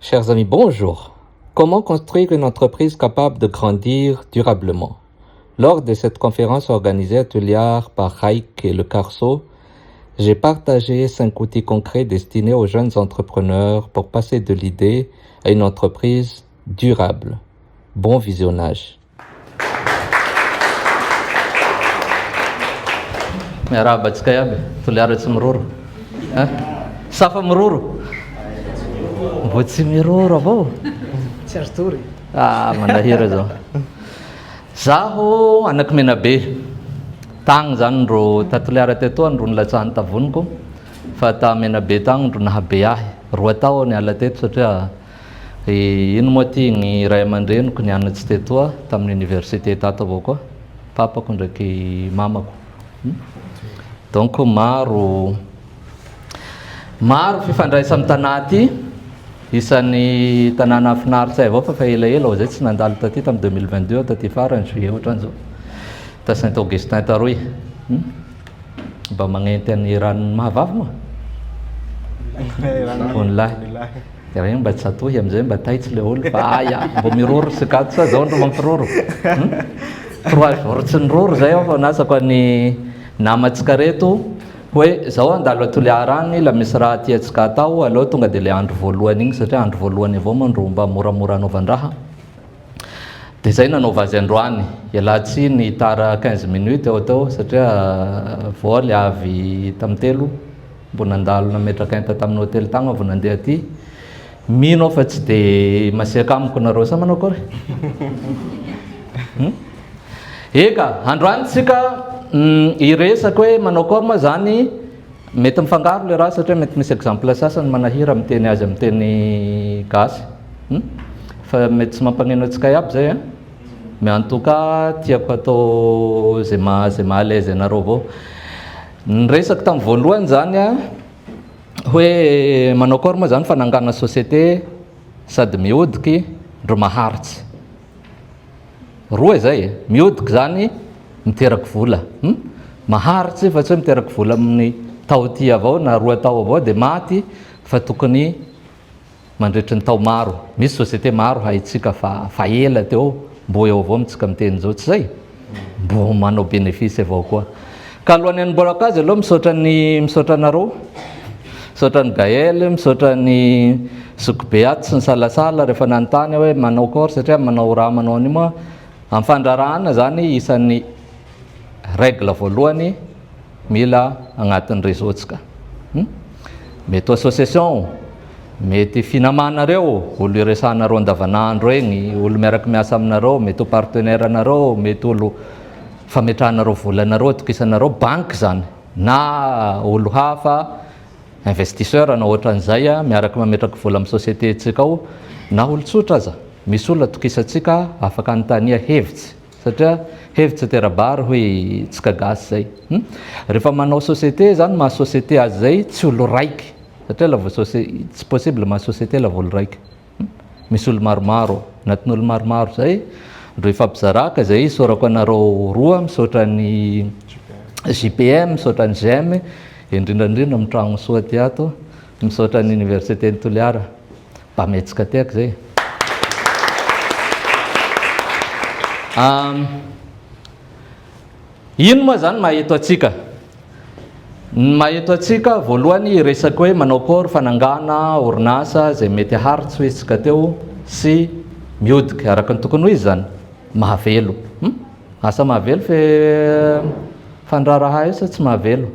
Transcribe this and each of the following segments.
Chers amis, bonjour. Comment construire une entreprise capable de grandir durablement? Lors de cette conférence organisée à Tuliar par Haïk et Le Carso, j'ai partagé 5 outils concrets destinés aux jeunes entrepreneurs pour passer de l'idée à une entreprise durable. Bon visionnage. Miaraba antsika iaby, Toliara tsy miroro. Safa miroro? Mbo tsy miroro avao. Tsy azo tory. Manahira zao. Zaho anaky Menabe. Tagny zany ro ta Toliara teto ro nilatsahany tavoniko. Fa ta Menabe tagny ro nahabe ahy. 2 tao niala teto satria ino moa ty gny ray aman-dreniko nianatsy tetoa tamin'ny université tato avao koa. Papako ndraiky mamako. Donc maro fifandraisa amin'ny tanà ty. Isan'ny tanà nahafinaritsy avao fa elaela zay tsy nandalo taty tamin'ny 2022 taty farany juillet ohatran'izao ta Saint-Augustin taroy. Mba magnenty an'ny ranony mahavavy moa onlahy regny mba tsy atohy amizay mba taitsy le olo fa aya mbo miroro sikato sa zao ndro mampiroro 3 jours tsy niroro zay aho fa nasako any namatsika reto hoe zao andalo Toliara agny la misy raha tiatsika atao aleo tonga de le andro voalohany igny satria andro voalohany avao mandro mba moramora anaovandraha de zay nanaova azy androany ialatsiny tara 15 minutes eo teo satria vao le avy tamy telo mbo nandalo nametraka enta tamin'ny hôtely tagny vao nandeha aty mino fa tsy de masiaka amiko nareo sa manao akory eka androany tsika iresaky hoe manao akory moa zany mety mifangaro le raha satria mety misy exemple sasany manahira miteny azy amin'ny teny gasy fa mety tsy mampagneno atsika iaby zay mais en tout cas tiako atao zay maha l'aise anareo avao. Niresaky tamin'ny voalohany zany hoe manao akory moa zany fanangana société sady miodiky ro maharitsy. Roa zay miodiky zany miteraky vola maharitsy fa tsy hoe miteraky vola amin'ny tao ty avao na 2 tao avao de maty fa tokony mandritry ny tao maro. Misy société maro haitsika fa ela teo mbo eo avao mitsika miteny zao tsy zay mbo manao bénéfice avao koa. Ka alohany hanimbolako azy aloha misaotra anareo, misaotra ny Gaël, misaotra ny Zokibeaty sy ny salasala rehefa nanontany hoe manao akory satria manao raha manao any moa amin'ny fandrarahana zany isan'ny règle voalohany mila agnatin'ny réseau-tsika. Mety association, mety finamanareo, olo iresanareo andavanandro regny, olo miaraky miasa aminareo, mety partenaire anareo, mety olo fametrahanareo volanareo, tokisanareo, banque zany na olo hafa investisseur na ohatran'izay miaraky mametraky vola amin'ny société tsika ao na olo tsotra aza. Misy olo atokisatsika afaka anontania hevitsy satria hevitsy terabary hoe tsika gasy zay. Rehefa manao société zany maha société azy zay tsy olo raiky satria lava tsy possible maha société lava olo raiky. Misy olo maromaro anatin'ny olo maromaro zay ro ifampizaraka zay isorako anareo roa misaotra ny JPM, misaotra ny GM, indrindrandrindra amin'ny tragno soa ty ato, misaotra ny université ny Toliara mba metsika tiaky zay. Ino moa zany maheto atsika? Maheto atsika voalohany resaky hoe manao akory fanangana orinasa zay mety haharitsy hoe tsika teo sy miodiky araka ny tokony ho izy zany mahavelo. Asa mahavelo fe fandraraha io sa tsy mahavelo?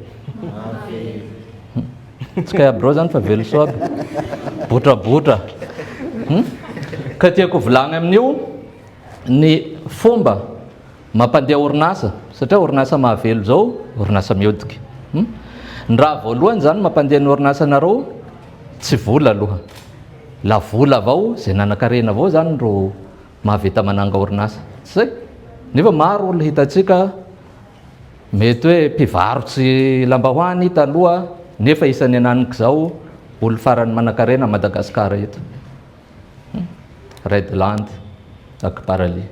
Tsika iaby reo zany fa velo soa aby botrabotra. Ka tiako volagny amin'io ny fomba mampandeha orinasa satria orinasa mahavelo zao orinasa miodiky. Ny raha voalohany zany mampandeha ny orinasa nareo tsy vola aloha, la vola avao zay nanakarena avao zany ro mahavita mananga orinasa tsy zay. Nefa maro olo hitatsika mety hoe mpivarotsy lambahoany taloha nefa isan'ny ananiky zao olo farany manakarena Madagasikara eto, Redland Akbarali.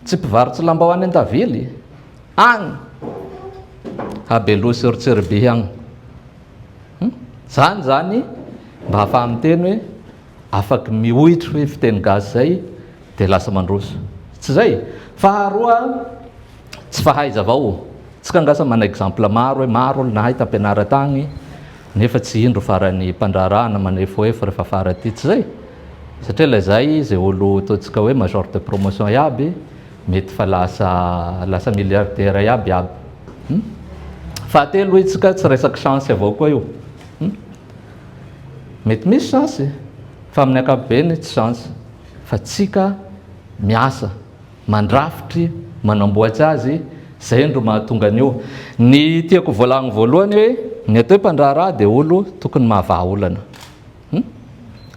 Tsy mpivarotsy lambahoany Antavily agny Habelo sur Tsirby agny. Zany mba hafaha miteny hoe afaky mihohitra hoe fiteny gasy zay dia lasa mandroso. Tsy zay. Faharoa, tsy fahaiza avao. Tsika angasa mana exemple maro hoe maro olo nahay tampianara tagny nefa tsy indro farany mpandrarana manefoefo rehefa fara ty, tsy zay. Satria la zay zay olo ataontsika hoe major de promotion iaby mety fa lasa milliardaire iaby. Fahatelo itsika tsy resaky chance avao koa io. Mety misy chance fa amin'ny ankapobeny tsy chance, fa tsika miasa mandrafitry manamboatsy azy, zay ndro mahatonga an'io. Ny tiako volagno voalohany hoe ny atao mpandraraha dia olo tokony mahavaha olana.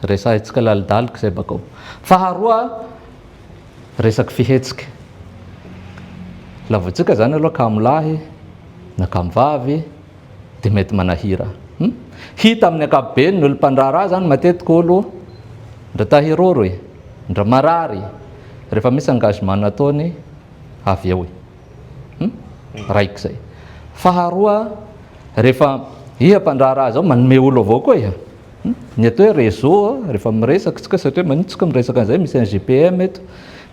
Resahintsika lalidaliky zay bakao. Faharoa, resaky fihetsika. La vao tsika zany aloha kamolahy na kamvavy dia mety manahira. Hita amin'ny ankapobeny ny olo mpandraraha zany matetika olo ndra tahiroro ndra marary, rehefa misy engagement nataony avy eo raiky zay. Faharoa, rehefa iha mpandraraha zao manome olo avao koa iha. Ny atao hoe réseau rehefa miresaky tsika, satria manitsika miresaka an'izay misy un GPM eto,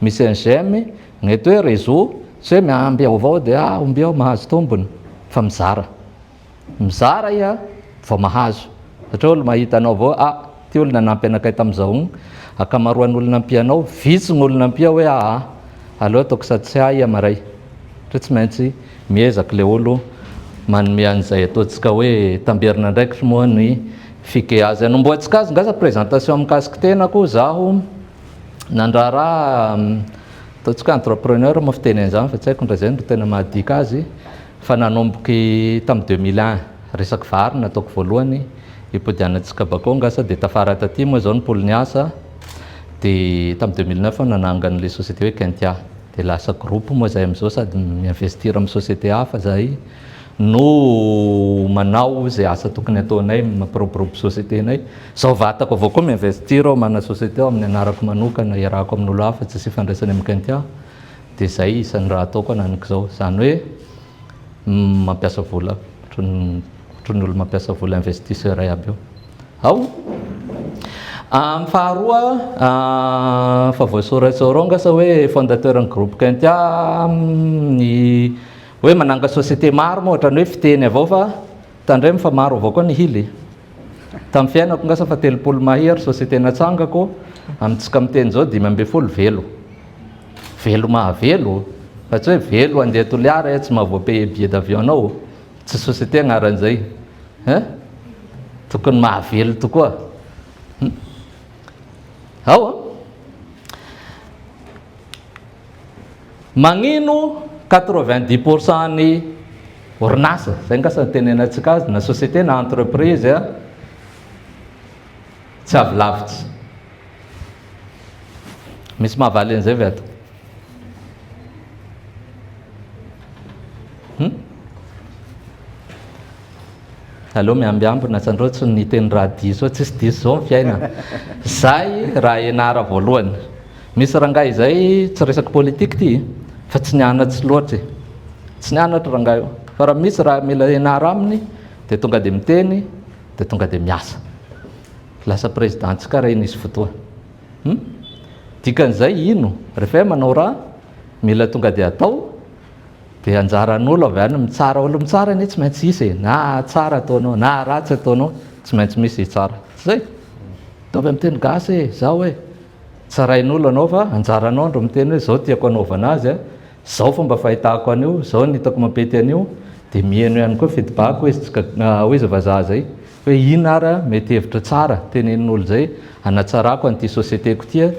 misy un GM, ny atao hoe réseau tsy hoe miamby ao avao dia omby ao mahazo tombony, fa mizara iha vao mahazo. Satria olo mahita anao avao, ty olo nanampy anakay tam'izao, akamaroan'ny olo nampy anao, vitsy ny olo nampy hoe aleo ataoko sady tsy iha maray. Satria tsy maintsy miezaky le olo manome an'izay ataontsika hoe tamberina ndraiky moa ny fike azy. Anomboatsika azy ngasa présentation mikasiky tena koa zaho nandraraha, ataontsika entrepreneur moa fiteny an'izany fa tsy haiko ndra zay no tena mahadika azy, fa nanomboky tamin'ny 2001 resaky vary nataoko voalohany ipodianantsika bakao ngasa dia tafara taty moa zao ny polony asa. Dia tamin'ny 2009 nanangan'le société hoe Kentia, dia lasa groupe moa zay am'izao, sady miinvestir amin'ny société hafa zay no manao zay asa tokony ataonay mampiroborobo société-nay. Zao vatako avao koa miinvestir ao mana société ao amin'ny anarako manokana, iarahako amin'olo hafa tsy ifandraisany amin'ny Kentia. Dia zay isan'ny raha ataoko ananiko zao, zany hoe mampiasa vola, ohatran'ny olo mampiasa vola investisseur iaby io. Ao faharoa, fa voasoratsorao ngasa hoe fondateur ny groupe Kentia, ny hoe mananga société maro moa ohatrany hoe fiteny avao fa tandremo fa maro avao koa ny hily. Tamin'ny fiainako ngasa fa 30 mahery société natsangako, amintsika miteny zao 5 velo. Velo mahavelo, fa tsy hoe velo andeha Toliara tsy mahavoapaye billet d'avion anao, tsy société agnaran'izay. Tokony mahavelo tokoa. Magnino 90% ny orinasa, zay ngasa tenenantsika azy, na société na entreprise tsy avy lavitsy. Misy mahavaly an'izay ve ato? Aleo miambiamby natsandreo tsy niteny raha diso, tsisy diso zao fiaina. Zay raha ianara voalohany. Misy rangahy zay tsy resaky politique ty, fa tsy nianatsy loatry, tsy nianatra rangahy io, fa raha misy raha mila ianara aminy dia tonga dia miteny, dia tonga dia miasa. Lasa présidentsika raha nisy fotoa. Dikan'izay ino, rehefa manao raha mila tonga dia atao, dia anjaran'olo avy any mitsara olo mitsara ny tsy maintsy isy, na tsara ataonao na ratsy ataonao tsy maintsy misy tsara. Tsy zay? Ataovy amin'ny teny gasy zao hoe tsarain'olo anao fa anjaranao ndro miteny hoe zao tiako anaovana azy, zao fomba fahitako an'io, zao ny hitako mampety an'io, dia mihaino ihany koa feedback hoe izy vazaha zay hoe ino ara mety hevitra tsara tenenin'olo zay hanatsarako an'ity sociétéko tia,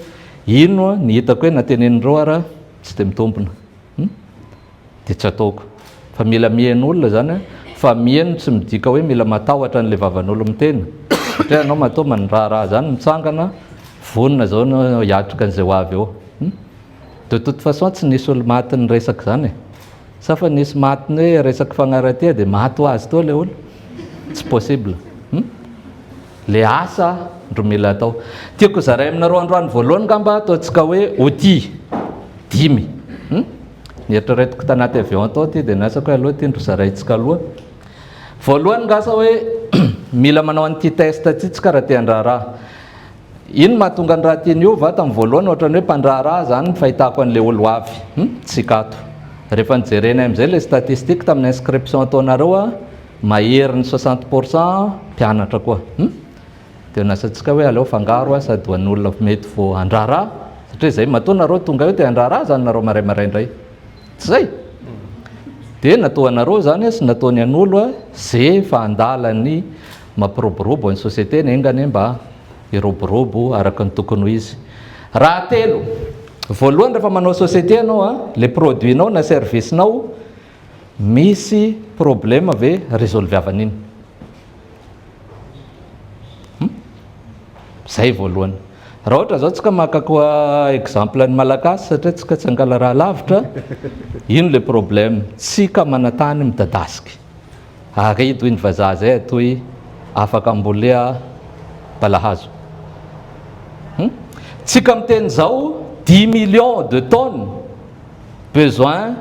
ino ny hitako hoe natenenindreo ara tsy dia mitombona. Dia tsy ataoko. Fa mila mihaino olona zany, fa mihaino tsy midika hoe mila matahotra an'ilay vavan'olo miteny. Satria anao matoa mandraraha zany mitsangana, vonona zao no hiatrika an'izay ho avy eo. De toute façon tsy nisy olo maty ny resaky zany. Sa fa nisy maty ny hoe resaky fagnaratia dia maty ho azy tao le olo. Tsy possible. Le asa ndro mila atao. Tiako zaray aminareo androany voalohany ngamba ataontsika hoe outil 5. Nieritreretiko tanaty avion tao ty dia nasako hoe aloha ty ndro zarayntsika aloha. Voalohany ngasa hoe mila manao an'ity test ty tsika raha te handraraha. ino mahatonga ny raha tian'iova tamin'ny voalohany ohatrany hoe mpandraharaha zany ny fahitako an'le olo avy tsikato rehefa nijerena amin'izay le statistique tamin'ny inscription ataonareo a mahery ny 60% mpianatra koa dia nasantsika hoe aleo fangaro a sady ho an'olona mety vo andraharaha satria zay matoa nareo tonga eo dia andraharaha zany nareo maraindray tsy zay dia natao anareo zany sy nataony an'olo a zay fa andalany mampiroborobo ny société nengany mba iroborobo araka ny tokony ho izy. Raha telo, voalohany rehefa manao société anao a, le produit-nao na service-nao misy problème ve résolviavan'iny. Zay voalohany. Raha ohatra zao tsika makakoa exemple ny malagasy satria tsika tsy angala raha lavitra, ino le problème? Tsika manatany midadasiky. Arido iny vazaha zay atoy afaka ambolea balahazo. Tsika miteny zao 10 millions de tonnes besoin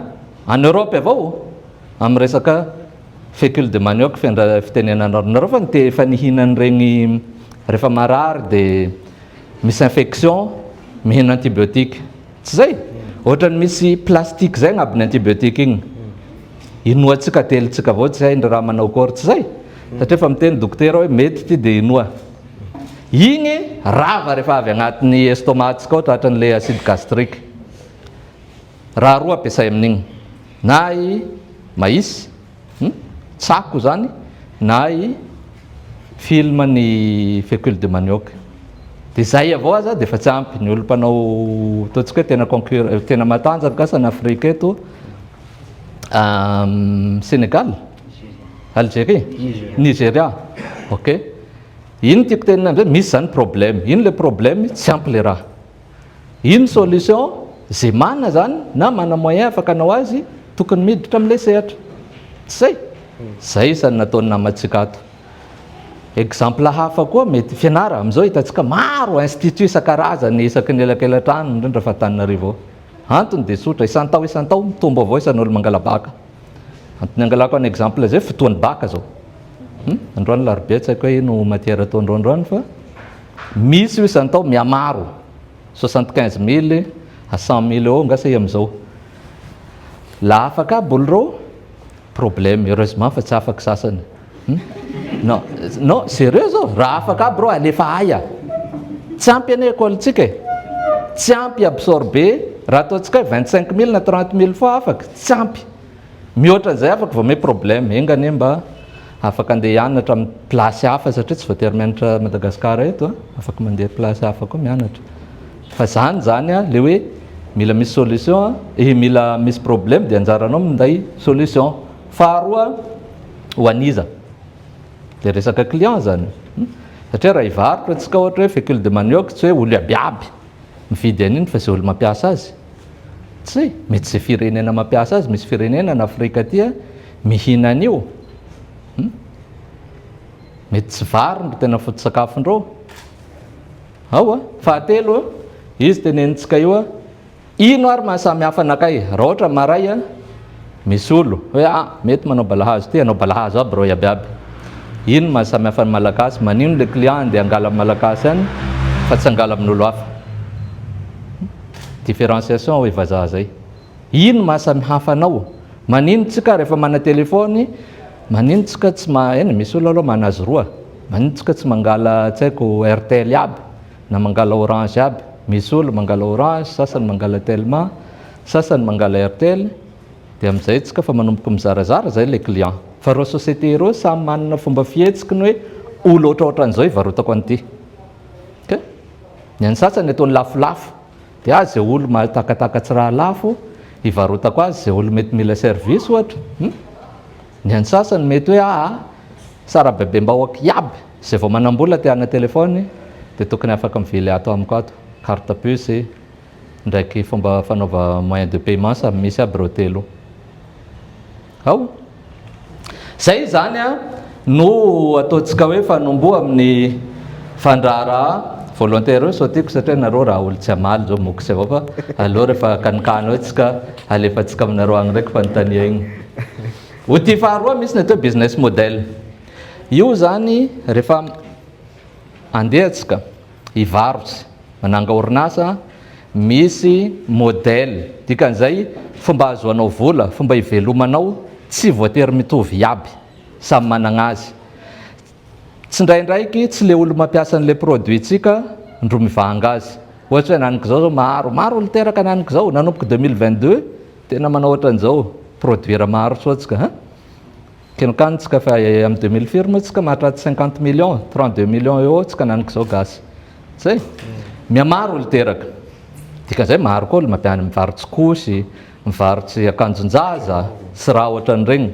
en Europe avao amin'ny resaka fécule de manioc fitenenanareo fa nihinany regny rehefa marary dia misy infection mihina antibiotique tsy zay ohatrany misy plastique zay agnabony antibiotique igny inoa tsika telontsika avao tsy hay ny raha manao kory tsy zay satria fa miteny dokotera hoe mety ty dia inoa igny rava rehefa avy agnatin'ny estomac-tsika ohatra hatran'le acide gastrique raha roa ampiasay amin'igny na i maïs tsako zany na i film ny fécule de manioc dia zay avao aza dia efa tsy ampy ny olo mpanao ataontsika hoe tena matanjaka kasa ny Afrika eto Sénégal Algérie Nigeria ok ino tiako tenina amizay misy zany problème ino le problème tsy ampy le raha ino solution zay mana zany na mana moyen afaka anao azy tokony miditra amin'le sehatra tsy zay isany nataony namatsika ato exemple hafa koa mety fianara amizao hitantsika maro institut isan-karazany isaky ny elakelatrano indrindra fa Antananarivo antony dia sotra isan-tao mitombo avao isan'olo mangala baka antony angalako an exemple zay fotoan'ny baka zao androany larobia tsy haiko hoe ino matière ataondreo androany fa misy io isan-tao miamaro 75 000 à 100 000 eo ngasa i amizao la afaka aby olo reo problème heureusement fa tsy afaka sasany non sérieux zao raha afaka aby reo alefa aya tsy ampy any écoletsika tsy ampy absorbe raha ataontsika hoe 25 000 na 30 000 fois afaka tsy ampy mihoatran'izay afaka vao me problème engany mba afaka andeha hianatra amin'ny plasy hafa satria tsy voatery mianatra Madagasikara eto afaka mandeha plasy hafa koa mianatra fa zany le hoe mila misy solution mila misy problème dia anjaranao minday solution faharoa ho aniza le resaka client zany satria raha hivarotra antsika ohatra hoe fécule de manioc tsy hoe olo abiaby mividy an'iny fa zay olo mampiasa azy tsy mety zay firenena mampiasa azy misy firenena na Afrika tia mihina an'io mety tsy vary no tena foto-sakafondreo ao fahatelo izy tenenitsika io ino ary mahasamy hafa anakay raha ohatra maray misy olo hoe mety manao balahazo ty anao balahazo aby reo abiaby ino mahasamy hafa ny malagasy manino le client dia angala amin'ny malagasy any fa tsy angala amin'olo hafa différenciation hoe vazaha zay ino mahasamy hafa anao manino tsika rehefa mana telefony manino tsika tsy misy olo aloha manazy roa manino tsika tsy mangala tsy haiko RTL aby na mangala Orange aby misy olo mangala Orange sasany mangala Telma sasany mangala RTL dia amizay tsika fa manomboka mizarazara zay le client fa reo société reo samy manana fomba fihetsika ny hoe olo ohatraohatran'izao ivarotako an'ity ok ny any sasany ataony lafolafo dia zay olo mahatakatakatsy raha lafo ivarotako azy zay olo mety mila service ohatra ny any sasany mety hoe sara bebe mbahoaka iaby zay vao manambola tiana telefony dia tokony afaka mivily ato amiko ato carte puce ndraiky fomba fanaova moyen de paiement samy misy aby reo telo ao zay zany no ataontsika hoe fanomboa amin'ny fandraharaha volontaire io sautiko satria nareo raha olo tsy amaly zao mokitsy avao fa aloha rehefa kanikany hoe tsika alefatsika aminareo agny ndraiky fanontania igny ho ty faharoa misy ny atao business model io zany rehefa andeha tsika hivarotsy, mananga orinasa, misy modèle, dikan'izay fomba azoanao vola, fomba hivelomanao tsy voatery mitovy iaby, samy manana azy. Tsy ndraindraiky tsy le olo mampiasa an'le produitsika ndro mivanga azy. Ohatra hoe naniko zao maro olo teraka naniko zao, nanomboka 2022 tena manao ohatran'izao, produire maro soatsika. Kenokany tsika fa amin'ny 2000 firme tsika mahatraty 50 millions, 32 millions eo tsika naniko zao gasy. Zay, miamaro olo teraka. Dikan'izay maro koa olo mivarotsy kosy, mivarotsy akanjon-jaza, sy raha ohatran'ireny.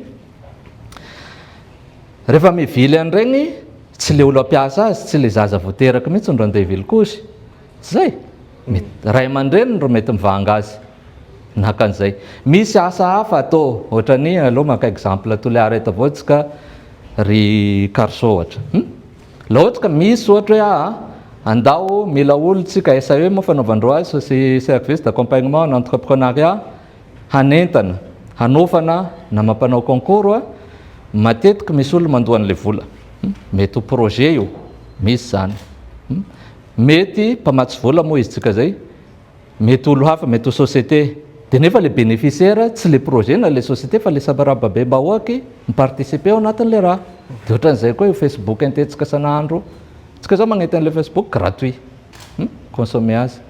Rehefa mivily an'ireny, tsy le olo ampiasa azy, tsy le zaza voateraka mihitsy ndro andeha hivily kosy. Zay, ray aman-dreny ro mety mivanga azy. Nakan'izay. Misy asa hafa atao, ohatrany aloha maka exemple toliara eto avao tsika ry carso ohatra. La ohatra ka misy ohatra hoe andao mila olo tsika SAE moa fanaovandreo azy, service d'accompagnement en entrepreneuriat, hanentana, hanofana na mampanao concours, matetika misy olo mandoa an'le vola. Mety ho projet io, misy zany. Mety mpamatsy vola moa izy tsika zay, mety olo hafa, mety ho société. Dia nefa le bénéficiaire tsy le projet na le société fa le sabarababe bahoaky miparticiper ao anatin'le raha. Dia ohatran'izay koa io Facebook intentsika san'andro, tsika zao magnety an'le Facebook gratuit, consommer azy.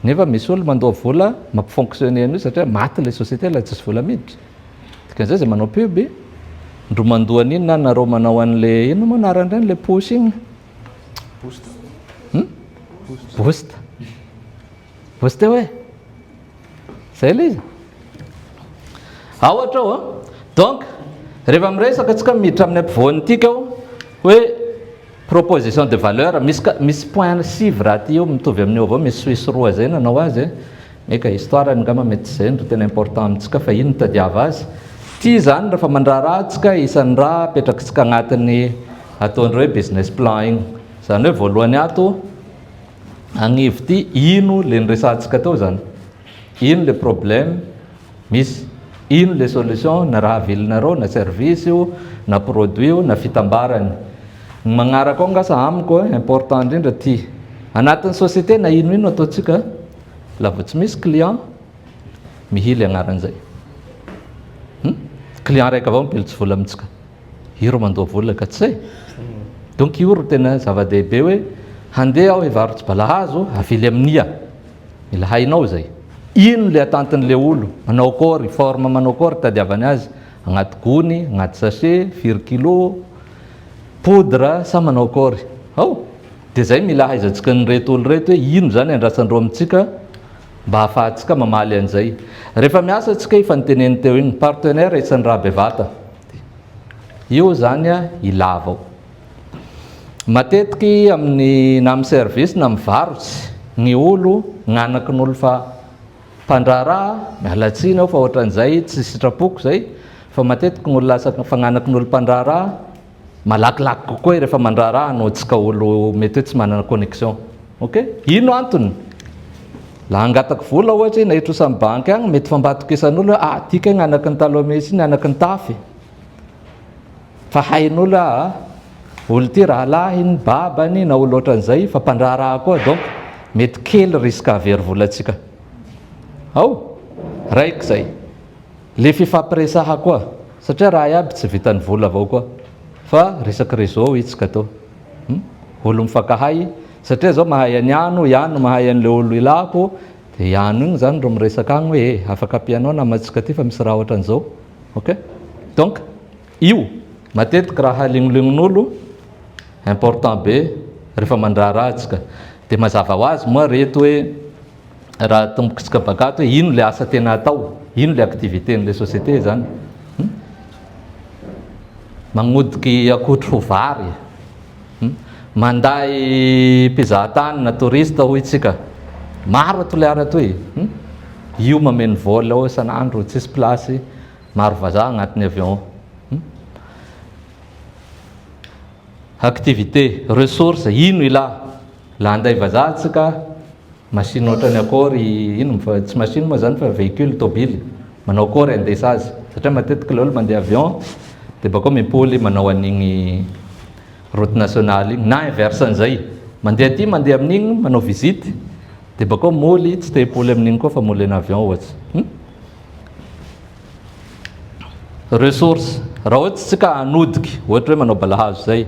Nefa misy olo mandoa vola mampifonctionner an'io satria maty le société la tsisy vola miditra. Dikan'izay zay manao pub, ndro mandoa an'iny na nareo manao an'le ino moa anaran'ireny le push igny? Boost. Boost hoe? Zay le izy. Ohatra ao donc rehefa miresaka tsika miditra amin'ny ampovoany tika ao hoe proposition de valeur, misy point sivy raha ty io mitovy amin'io avao, misy suisse roa zay nanao azy. Eka histoire ngamba mety zay ndro tena important amintsika fa ino tadiava azy. Ty zany rehefa mandraraha tsika isan'ny raha apetrakintsika agnatin'ny ataondreo hoe business plan igny. Zany hoe voalohany ato agnivo ty ino le niresantsika tao zany, ino le problème misy, ino le solution na raha avilinareo na service io na produit io na fitambarany. Ny magnaraka ao ngasa amiko important indrindra ty anatin'ny société na ino ataontsika la vao tsy misy client mihily agnaran'izay. Client raika avao mipilitsy vola amintsika, io ro mandoa vola ka tsy. Donc io ro tena zava-dehibe hoe handeha aho hivarotsy balahazo avily amin'ia, mila hainao zay. Ino le atantin'le olo, manao akory, forme manao akory tadiavany azy, agnaty gony, agnaty sachet, firy kilo, poudre, sa manao akory. Dia zay mila haizantsika ny reto olo reto hoe ino zany andrasandreo amintsika mba hahafahantsika mamaly an'izay. Rehefa miasa tsika ifanteneny teo iny partenaire isan'ny raha bevata, io zany ilava ao. Matetiky amin'ny na amin'ny service na amin'ny varotsy, ny olo gn'anaky n'olo fa mpandraraha mialatsiny aho fa ohatran'izay tsy sitrapoko zay, fa matetiky ny olo lasa fagnanaky n'olo mpandraraha malakilaky kokoa rehefa mandraraha no tsika olo mety hoe tsy manana connexion. Ok, ino antony? La angatako vola ohatra na hitrosa amin'ny banky agny mety fambatoko isan'olo tika gn'anaky ny taloha misy iny anaky ny tafy, fa hain'olo olo ty raha lahiny babany na olo ohatran'izay fa mpandraraha koa, donc mety kely risque avery volatsika. Raiky zay le fifampiresaha koa satria raha iaby tsy vitan'ny vola avao koa fa resaky réseau itsika atao, olo mifankahay satria zao mahay an'iano, iano mahay an'le olo ilako, dia iano igny zany ro miresaka agny hoe afaka ampianao namantsika ty fa misy raha ohatran'izao. Ok, donc io matetiky raha halignolignin'olo important be rehefa mandraraha tsika. Dia mazava ho azy moa reto hoe raha tombokitsika bakato hoe ino le asa tena atao, ino le activité n'le société zany. Magnodiky akotro ho vary, manday mpizahatany na touriste hoy tsika, maro atoliara toy, io mameno vola ao isan'andro tsisy place, maro vazaha agnatin'ny avion. Activité, ressource, ino ilà? La anday vazaha tsika, machine ohatrany akory, ino tsy machine moa zany fa véhicule tobily, manao akory andesa azy satria matetiky le olo mandeha avion dia bakao mipoly manao an'igny route nationale igny na inverse an'izay, mandeha aty mandeha amin'igny manao visite dia bakao moly tsy te-hipoly amin'igny koa fa moly en avion ohatsy. Ressource raha ohatsy tsika hanodiky ohatra hoe manao balahazo zay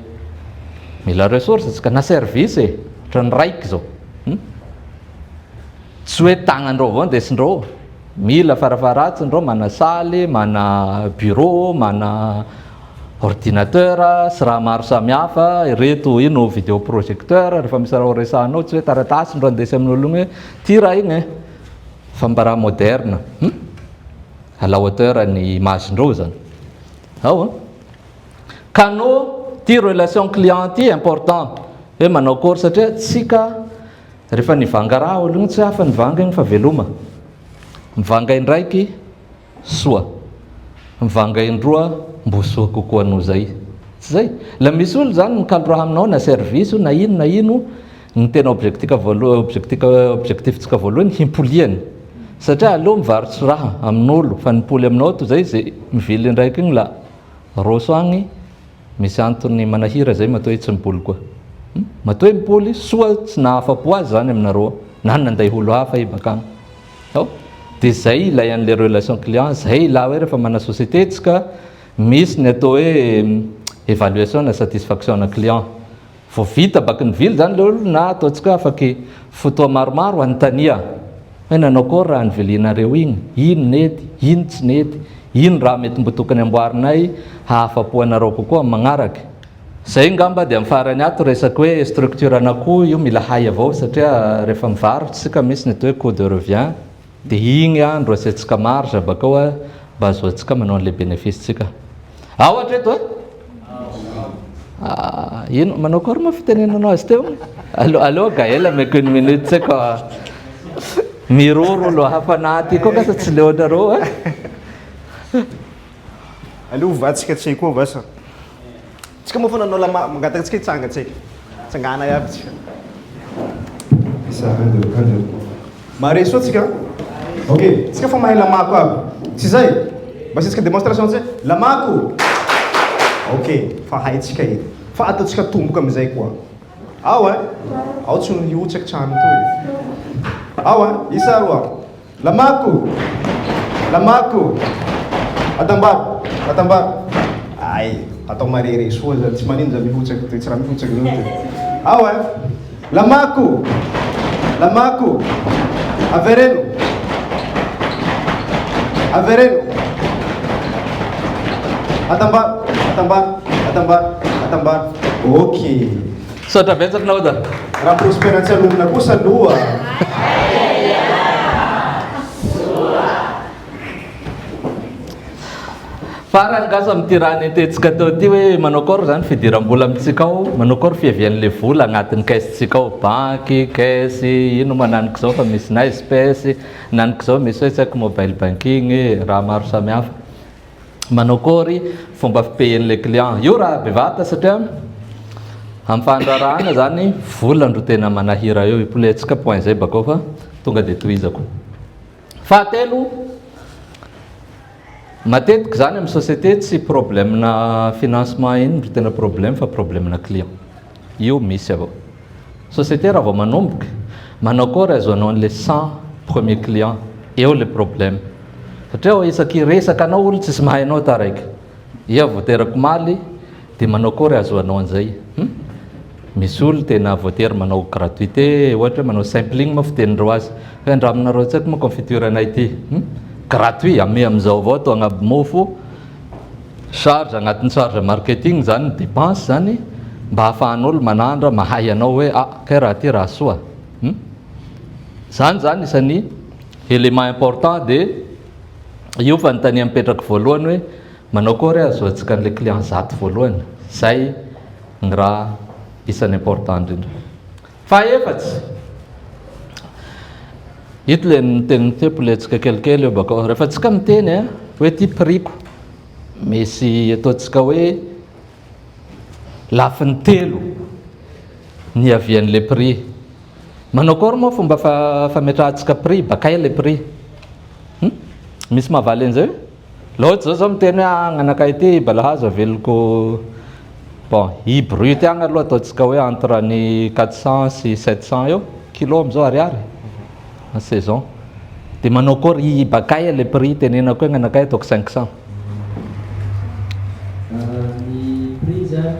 mila ressource tsika na service ohatrany raiky zao tsy hoe tagnandrao avao ndesindrao, mila farafaratsindreo mana saly, mana bureau, mana ordinateur sy raha maro samihafa, ireto ino vidéo projecteur rehefa misy raha resahanao tsy hoe taratasindreo andesy amin'olo hoe ty raha igny fa mba raha moderne à la hauteur ny imagindreo zany. Ao canaux ty relation client ty important hoe manao kory satria tsika rehefa nivanga raha olo igny tsy hafa nivanga igny fa veloma, mivanga indraiky soa, mivanga indroa mbo soa kokoa noho zay, tsy zay. La misy olo zany mikalo raha aminao na service na ino ny tena objectiftsika voalohany himpoliany satria aleo mivarotsy raha amin'olo fa nipoly aminao to zay zay mivily indraiky igny la roso agny misy antony manahira zay matoa tsy mipoly koa, matoa mipoly soa tsy nahafapo azy zany aminareo na nanday olo hafa i bakagny. Ao dia zay ilay an'le relation client, zay la hoe rehefa mana société tsika misy ny atao hoe évaluation na satisfaction na client, vao vita baka ny vily zany le olo na ataontsika afaky fotoa maromaro anontania hoe nanao kory raha nivilinareo igny, ino nety, ino tsy nety, ino raha mety mbo tokony amboarinay hahafapo anareo kokoa magnaraky. Zay ngamba dia amin'ny farany ato resaky hoe structure an'akoho io mila hay avao satria rehefa mivarotra tsika misy ny atao hoe coût de revient dia igny andro asiantsika marge bakao mba azoantsika manao an'le bénéfice tsika. Ohatra eto ino manao kory moa fitenenanao azy teo? Allô Gaël ameko une minute tsay ka miroro olo hafanaty koa kasa tsy leonareo Alio vatsika tsay koa vasa. Tsika moa fa nanao lama mangatakatsika hitsanga tsay. Tsangana iaby tsika. Mare soa tsika. Ok, tsika fa mahay lamako aby. Tsy zay. Basitsika démonstration tsay. Lamako. Ok, fa haitsika edy. Fa ataotsika tomboka amizay koa. Ao ao tsy no hiotsaky trano to. Ao isa roa. Lamako. Lamako. Atambar. Ay, atao marere soa zany tsy manino zany mihotsaky ty tsy raha mihotsaky zany ty. Ao Lamako. Lamako. Avereno. Atambar. Ok. Sotra betsaka nao da. Raha prosperantsy alomina kosa aloha. Farany gasa amin'ity raha nententsika tao ty hoe manao kory zany fidiram-bola amintsika ao, manao kory fiavian'le vola agnatin'ny caisse-tsika ao, banky, caisse, ino mananiky zao fa misy na espèce, naniky zao misy hoe tsy haiko mobile banking, raha maro samihafa. Manao kory fomba fipayen'le client, io raha bevata satria amin'ny fandrarahana zany vola andro tena manahira eo, ipoletsika point zay bakao fa tonga dia tohizako. Fahatelo, matetiky zany amin'ny société tsy problème na financement iny ndro tena problème fa problème na client, io misy avao. Société raha vao manomboka manao kory azoanao an'le 100 premier client, eo le problème satria isaky resaka anao olo tsisy mahay anao taraiky, ia voaterako maly dia manao kory azoanao an'izay. Misy olo tena voatery manao gratuité, ohatra hoe manao sampling moa fitenindreo azy, hoe andraminareo tsaky moa confiture anay ty gratuit, ame amizao avao atao agnaby mofo, charge agnatin'ny charge marketing zany dépense zany mba hahafahan'olo manandra mahay anao hoe ka raha ty raha soa. Zany isan'ny élément important dia io fa notania mipetraky voalohany hoe manao kory azoantsika an'le client zato voalohany, zay ny raha isan'ny important indrindra. Fahaefatsy, ito le miteny tepoletsika kelikely eo bakao rehefa tsika miteny hoe ty prix-ko misy ataontsika hoe lafiny telo ny avian'le prix. Manao kory moa fomba fametrahantsika prix, bakay le prix. Misy mahavaly an'izay hoe lohatsy zao miteny hoe agnanakay ty balahazo aveliko bon i brut agny aloha ataontsika hoe entre ny 400 sy 700 eo kilo am'izao ariary en saison. De manao kory i bakay le prix tenenako hoe gnanakay ataoko 500. Ny prix zany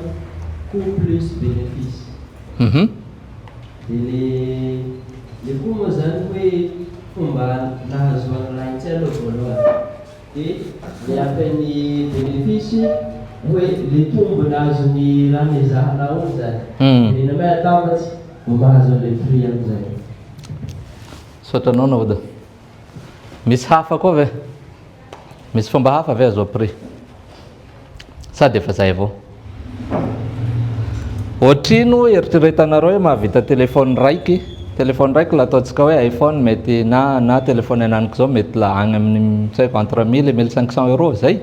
coût plus bénéfice. De le coût moa zany hoe fomba nahazoana laitsy aloha voalohany. De le afen'ny bénéfice hoe le tombona azon'ny raha mizahana ony zany. De namay atambatsy vao mahazo le prix am'izay. Sotranao naoda. Misy hafa koa ve? Misy fomba hafa ve azo prix? Sady efa zay avao. Ohatrino eritreretanareo hoe mahavita telefôny raiky la ataontsika hoe iPhone mety na telefôny ananiko zao mety la agny amin'ny tsaiko entre 1000 et 1500 euros zay.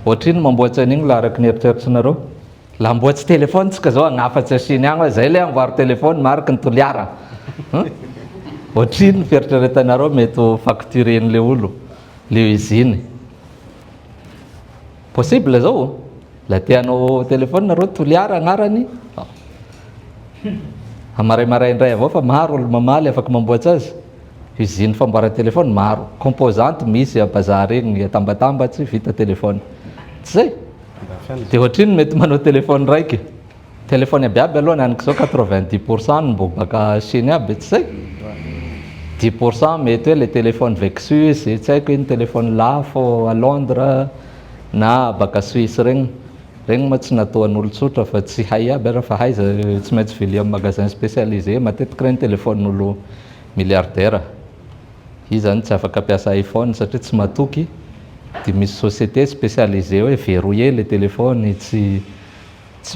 Ohatrino mamboatsy an'igny la araky ny eritreritrinareo? La amboatsy telefôny tsika zao agnafatsy Chine agny hoe zay le amboary telefôny mariky ny toliara. Ohatrino fieritreretanareo mety ho facturen'le olo le usine? Possible zao? La tianao telefôny nareo toliara agnarany? Amaray indray avao fa maro olo mamaly afaka mamboatsy azy. Usine famboara telefôny maro, composante misy a bazary egny atambatambatsy vita telefôny. Tsy zay? De ohatrino mety manao telefôny raiky? Telefôny abiaby aloha naniko zao 90% mbo baka Chine aby, tsy zay? 10% mety hoe le téléphone Vexus, tsy haiko iny téléphone lafo à Londres na baka Suisse regny ma tsy nataon'olo tsotra fa tsy hay aby raha fa hay tsy maintsy vily amin'ny magasin spécialisé matetiky regny téléphone-olo milliardaire. I zany tsy afaka ampiasa iPhone satria tsy matoky. De misy société spécialisée hoe verrouiller le téléphone, tsy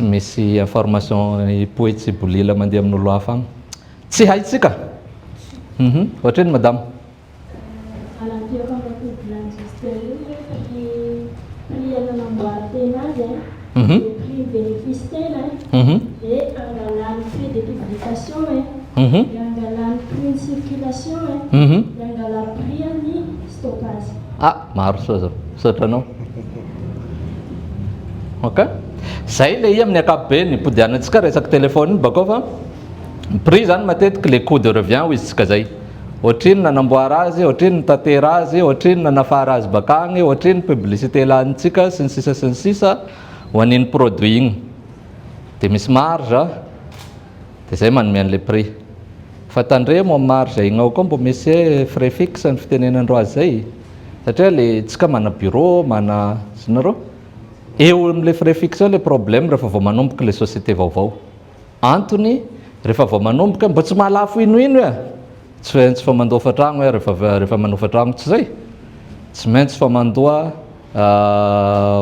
misy information ipohy tsy bolila mandeha amin'olo hafa agny. Tsy haitsika. Ohatriny madame? Prix bénéfice tena et angalany prix de publication angalany prix de circulation angalany prix any stockage. Maro soa zao sotranao. Ok, zay le i amin'ny ankapobeny ipodianantsika resaky telefôny bakao fa prix zany matetiky le coût de revient ho izitsika zay. Ohatrino nanamboara azy, ohatrino nitatera azy, ohatrino nanafara azy bakagny, ohatrino publicité lanitsika sy ny sisa ho an'iny produit igny. De misy marge de zay manome an'le prix. Fa tandremo amin'ny marge igny ao koa mbo misy hoe frais fixe ny fitenenandro azy zay. Satria le tsika mana bureau, mana sinareo. Eo am'le frais fixe le problème rehefa vao manomboka le société vaovao. Antony rehefa vao manomboka mbo tsy mahalafo ino e. Tsy maintsy fa mandoa fatragno rehefa manofa tragno, tsy zay. Tsy maintsy fa mandoa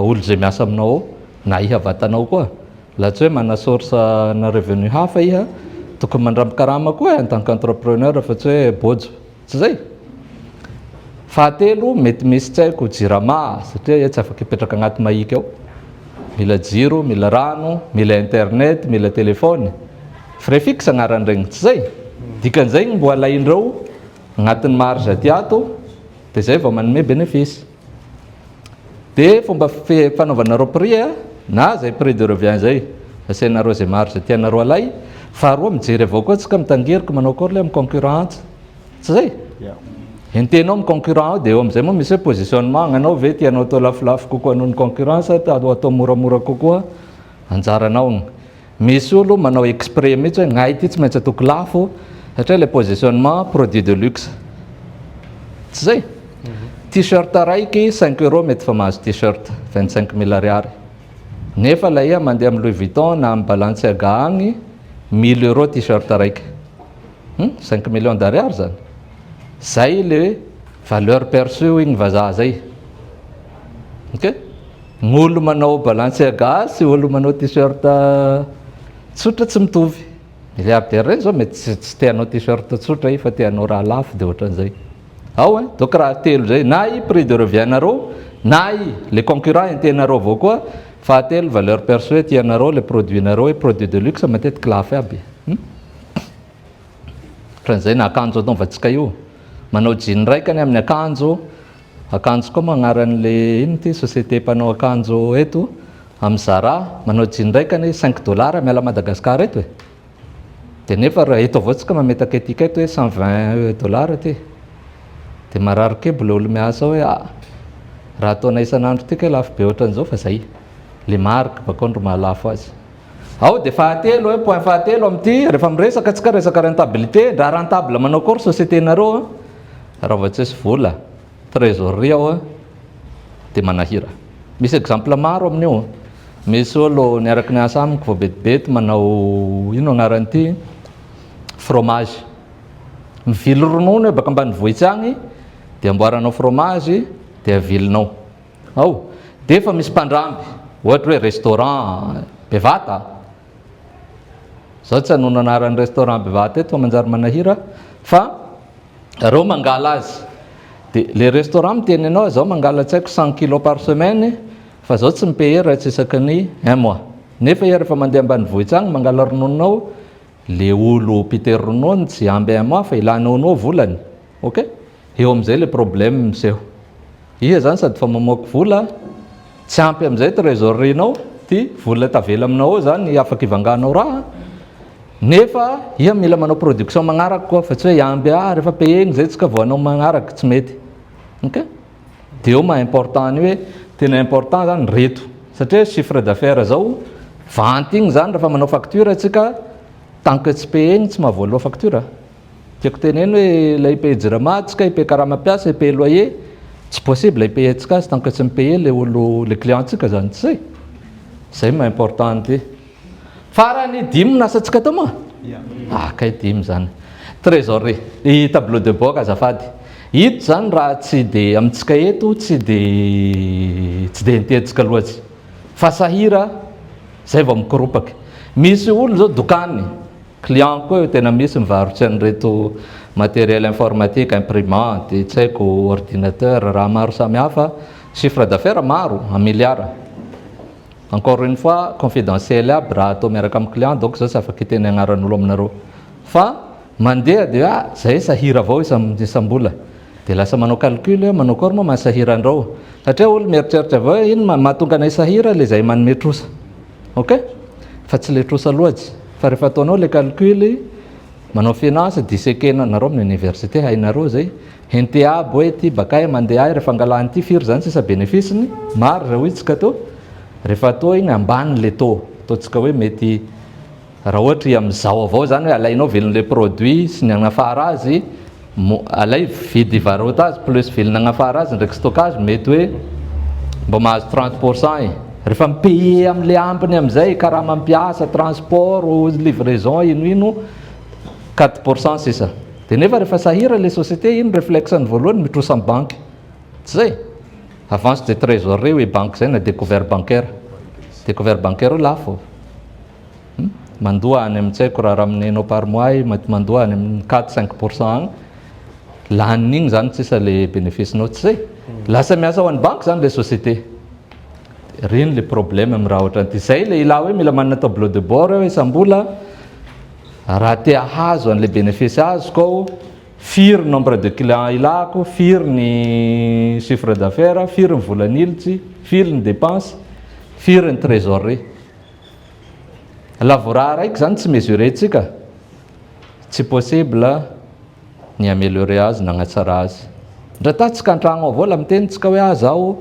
olo zay miasa aminao na iha vatanao koa. La tsy hoe mana source na revenu hafa iha, tokony mandramby-karama koa en tant qu'entrepreneur fa tsy hoe bojo, tsy zay. Fahatelo mety misy tsy haiko jirama satria tsy afaka hipetraka agnaty mahika ao. Mila jiro, mila rano, mila internet, mila telefôny. Frais fixe agnaran'iregny, tsy zay. Dikan'izay mbo alaindreo agnatin'ny marge aty ato, de zay vao manome bénéfice. De fomba fanaovanareo prix na zay prix de revient zay, asianareo zay marge tianareo alay. Faharoa mijery avao koa tsika mitangiriky manao kory le amin'ny concurrence, tsy zay? Entenao amin'ny concurrent ao de eo am'izay moa misy hoe positionnement, anao ve tianao atao lafolafo kokoa noho ny concurrence atao moramora kokoa, anjaranao. Misy olo manao exprès mihitsy hoe gnay ty tsy maintsy ataoko lafo satria le positionnement produit de luxe, tsy zay? T-shirt raiky 5 euros mety fa mahazo t-shirt 25 000 ariary. Nefa la iha mandeha amin'ny Louis Vuitton na amin'ny Balenciaga agny 1000 euros t-shirt raiky, 5 millions d'ariary zany. Zay le valeur perçue igny vazaha zay. Ok? Gn'olo manao Balenciaga sy olo manao t-shirt tsotra tsy mitovy. Milliardaire regny zao mety tsy tianao t-shirt tsotra i fa tianao raha lafo de ohatran'izay. Ao donc raha telo zay, na i prix de revient nareo, na i le concurrent entenareo avao koa, fahatelo valeur perçue tianareo le produit nareo e produit de luxe matetiky lafo aby. Ohatran'izay na akanjo anaovantsika io. Manao jean raiky any amin'ny akanjo koa moa agnaran'le ino ty société mpanao akanjo eto, am'zara manao jean ndraikany $5 miala Madagasikara eto e. De nefa raha eto avao tsika mametaka etika eto hoe $120 ty. De marary kebo olo miasa hoe raha ataona isan'andro tika lafo be ohatran'izao fa zay le marika bakao ndro mahalafo azy. Ao de fahatelo hoe point fahatelo amin'ity rehefa miresaka tsika resaka rentabilité raha rentable manao kory société nareo raha vao tsisy vola trésorerie ao de manahira. Misy exemple maro amin'io. Misy olo niaraky niasa amiko vao betibety manao ino agnaran'ity fromage. Mivily ronono hoe baka ambanivohitsy agny de amboaranao fromage de avilinao. Ao de efa misy mpandramby ohatra hoe restaurant bevata. Zao tsy hanono anaran'ny restaurant bevata eto manjary manahira fa reo mangala azy. De le restaurant miteny anao zao mangala tsy haiko 100 kg par semaine fa zao tsy mipay raha tsy isaky ny 1 mois. Nefa rehefa mandeha ambanivohitsy agny mangala ronononao le olo mpitery ronono tsy amby 1 mois fa ilanao nao volany. Ok? Eo am'izay le problème miseho. Iha zany sady fa mamoaka vola tsy ampy am'izay trésorienao ty vola tavela aminao ao zany afaka ivanganao raha. Nefa iha mila manao production magnaraka koa fa tsy hoe iamby rehefa payegny zay tsika voanao magnaraka tsy mety. Ok? De eo ma important ny hoe tena important zany reto satria chiffre d'affaires zao vente igny zany rehefa manao facture tsika tant que tsy payegny tsy mahavoaloha facture. Tiako teneny hoe la ipay jirama tsika ipay karama-piasa ipay loyer tsy possible ipay atsika azy tant que tsy mipay le olo le client tsika zany tsy zay. Zay ma important ty. Farany 5 nasantsika tao ma? Kay 5 zany. Trésorerie, i tableau de bord azafady. Ito zany raha tsy de amitsika eto tsy de nitetsika loatsy. Fa sahira zay vao mikoropaky. Misy olo zao dokany, client koa tena misy mivarotsy an'ireto matériel informatique, imprimante, tsy haiko ordinateur, raha maro samihafa, chiffre d'affaires maro, 1 milliard. Encore une fois, confidentiel aby raha atao miaraka amin'ny client donc zao tsy afaka hiteny agnaran'olo aminareo. Fa mandeha de zay sahira avao isam-bola. De lasa manao calcul manao kory moa mahasahira andrao. Satria olo mieritreritra avao ino mahatonga anay sahira le zay manome trosa. Ok? Fa tsy le trosa loatsy. Fa rehefa ataonao le calcul manao finance dissekena nareo amin'ny université hainareo zay. Henty aby hoe ty bakay mandeha ay rehefa angalany ty firy zany sisa bénéfice-ny maro raha hoitsika tao. Rehefa atao igny ambany le taux. Ataontsika hoe mety raha ohatra am'izao avao zany hoe alainao vilon'le produit sy ny agnafara azy alay vidy varotage plus vilona agnafara azy ndraiky stockage mety hoe mba mahazo 30%. Rehefa mipaye am'le ambiny am'izay karaha mampiasa transport livraison ino 4% sisa. De nefa rehefa sahira le société ino réflexeny voalohany mitrosa amin'ny banque. Tsy zay. Avance de trésorerie hoe banque zay na découvert bancaire. Découvert bancaire lafo. Mandoa any amin'ny tsaiko raha ramenenao par mois mandoa any amin'ny 4-5% agny. Lanin'igny zany tsisa le bénéfice-nao tsy zay. Lasa miasa ho an'ny banque zany le société. Reny le problème amin'ny raha ohatran'ity. Zay le ilà hoe mila manana tableau de bord hoe isam-bola raha te hahazo an'le bénéfice azoko, firy nombre de clients ilako, firy ny chiffre d'affaires, firy ny vola nilitsy, firy ny dépense, firy ny trésorerie. Lavora raiky zany tsy mesurentsika. Tsy possible ny améliorer azy na agnatsara azy. Ndra tatsika antragno avao la mitenitsika hoe zaho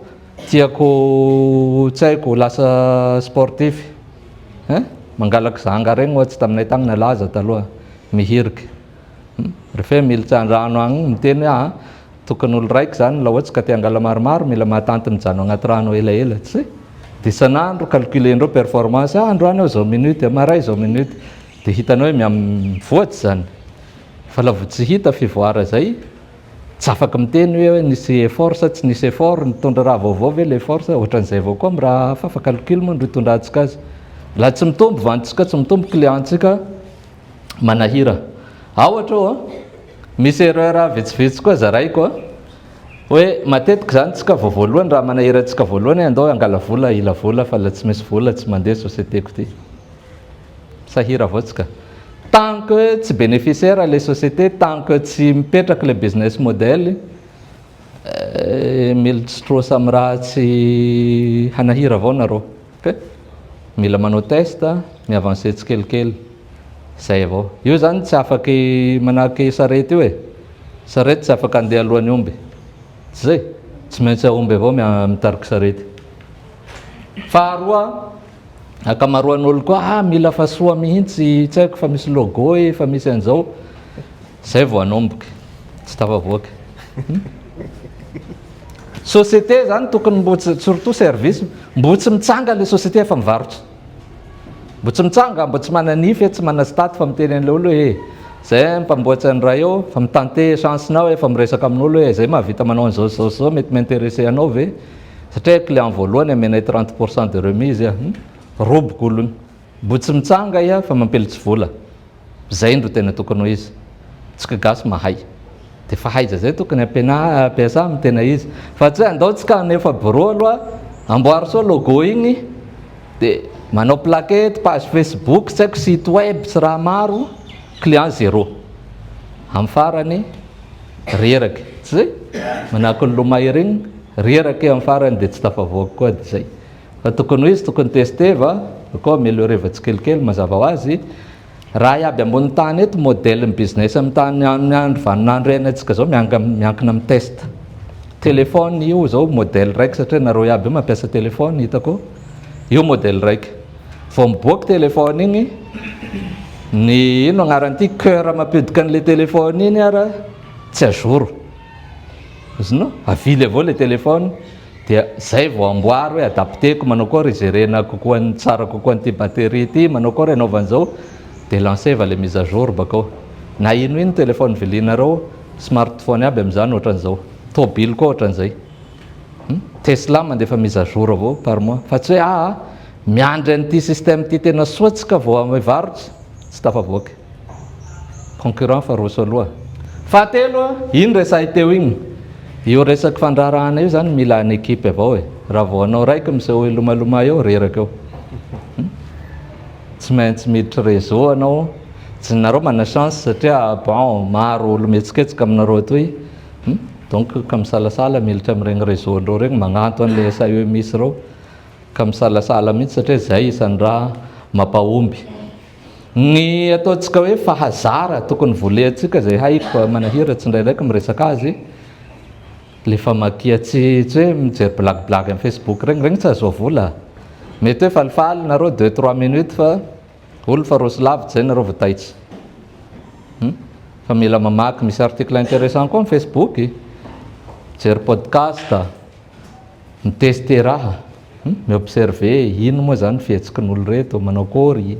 tiako tsy haiko lasa sportif. Mangalaky zanga regny ohatsy taminay tagny nalaza taloha mihiriky. Rehefa militsy andrano agny miteny hoe tokony olo raiky zany la ohatsy ka te hangala maromaro mila mahatanty mijano agnaty rano elaela tsy. De isan'andro calculendreo performance androany aho zao minute maray zao minute de hitanao hoe mivoatsy zany. Fa la vao tsy hita fivoara zay tsy afaka miteny hoe nisy effort sa tsy nisy effort nitondra raha vaovao ve le effort sa ohatran'izay avao koa raha hafa calcul moa ndro hitondrantsika azy. La tsy mitombo vantsika tsy mitombo clientsika manahira. Ohatra misy erreur vitsivitsy koa zaraiko hoe matetika zany tsika voalohany raha manahira antsika voalohany andao angala vola ila vola fa la tsy misy vola tsy mandeha sociétéko ty. Sahira avao tsika. Tant que tsy bénéficiaire les sociétés, tant que tsy mipetraky le business model militsy trosa amin'ny raha tsy hanahira avao nareo. ok, mila manao test, mi-avancer tsikelikely, zay avao. Io zany tsy afaky manahaky sarety io e, sarety tsy afaka andeha alohan'ny omby, tsy zay, tsy maintsy aomby avao mitariky sarety. Faharoa, akamaroan'olo koa mila fahasoa mihitsy, tsy haiko fa misy logo fa misy an'izao, zay vao anomboky, tsy tafavoaky. Société zany tokony surtout service, mbo tsy mitsanga le société efa mivarotra, mbo tsy mitsanga, mbo tsy mananify, tsy mana stat fa miteny an'le olo hoe zay mpamboatsy an'ny raha io fa mitante chance-nao efa miresaka amin'olo hoe zay mahavita manao an'izao mety m'intéressé anao ve, satria client voalohany amenay 30% de remise roboka olony, mbo tsy mitsanga iha fa mampilitsy vola, zay ndro tena tokony ho izy, tsika gasy mahay, de fahaiza zay tokony ampiasa amin'ny tena izy, fa tsy hoe andaotsika nefa bureau aloha amboary soa logo igny de manao plaquette, page Facebook, tsy haiko site web, tsy raha maro, client zéro, amin'ny farany reraky, tsy zay, manahaka ny lomay regny reraky amin'ny farany de tsy tafavoaky koa, de zay. Fa tokony ho izy tokony testeva, koa amélioreva tsikelikely mazava ho azy, raha iaby ambony tany eto modèle ny business amin'ny tany andro vaninandro iainantsika zao miankina amin'ny test. Téléphone io zao modèle raiky, satria nareo iaby io mampiasa téléphone, hitako io modèle raiky, vao miboaky téléphone igny, ny ino agnaran'ity cœur mampidika an'le téléphone iny ara tsy azoro, izinao avily avao le téléphone, dia zay vao amboary hoe adapteko, manao kory gérena kokoa ny tsara kokoa nyty batterie ty, manao kory anaovan'izao, de lanceva le mise à jour bakao. Na ino téléphone vilinareo, smartphone aby amin'izany ohatran'izao, tôbily koa ohatran'izay. Tesla mandefa mise à jour avao par mois, fa tsy hoe miandry an'ity système ty tena soa tsika vao mivarotra, tsy tafavoaky. Concurrent fa roso aloha. Fahatelo, ino resay teo igny? Io resaky fandrarahana io zany mila ny équipe avao e, raha vao anao raiky miseho lomaloma eo reraka eo, tsy maintsy miditra réseau anao, tsy nareo mana chance satria bon maro olo mihetsiketsika aminareo toy, donc ka misalasala militra amin'regny réseau andreo regny magnato an'le SAE misy reo, ka misalasala mihitsy satria zay isan'ny raha mampahomby. Ny ataontsika hoe fahazara tokony volentsika zay haiko manahira tsy ndraindraiky miresaka azy, le famakia tsy hoe mijery blague amin'ny Facebook regny tsy azo vola, mety hoe falifaly nareo 2-3 minutes fa olo fa roso lavitra zay nareo voataitsy. Fa mila mamaky, misy article intéressant koa amin'ny Facebook, mijery podcast, mitester raha, miobserve ino moa zany fihetsikin'olo reto, manao kory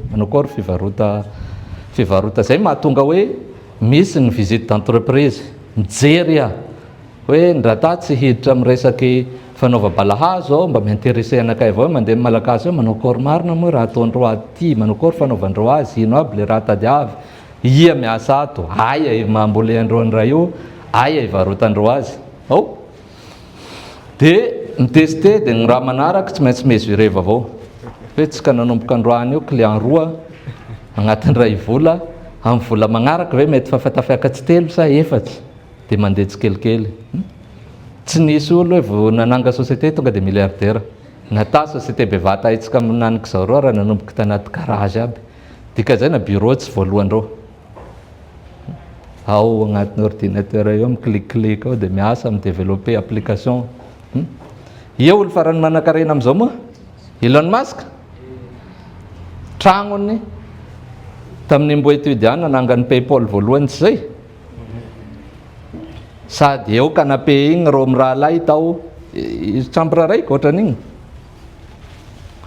fivarota zay mahatonga hoe misy ny visite d'entreprise, mijery hoe ndrata tsy hiditra amin'ny resaky fanaova-balahazo mba miintéressé anakay avao mandeha malagasy hoe manao kory marina moa raha ataondreo aty, manao kory fanaovandreo azy, ino aby le raha tadiavy, ia miasa ato, aia mamboleandreo ny raha io, aia ivarotandreo azy, de miteste de ny raha manaraka tsy maintsy mesuré avao, hoe tsika nanomboka androany io client roa agnatin'ny ray vola, amin'ny vola magnaraka ve mety fafatafiakatsy telo sa efatsy, de mandeha tsikelikely. Tsy nisy olo hoe vao nananga société tonga de milliardaire, nata société bevata itsika aminaniky zao roa raha nanomboka tanaty garage aby, dika zay na bureau tsy voalohandreo, ao agnatin'ny ordinateur eo miklikiklik ao de miasa midévelopper application. Ia olo farany manan-karena am'izao moa Elon Musk, tragnony tamin'ny mbo étudiant nanangany PayPal voalohany tsy zay, sady eo canapé igny ro miraha lay tao chambre raiky ohatran'igny,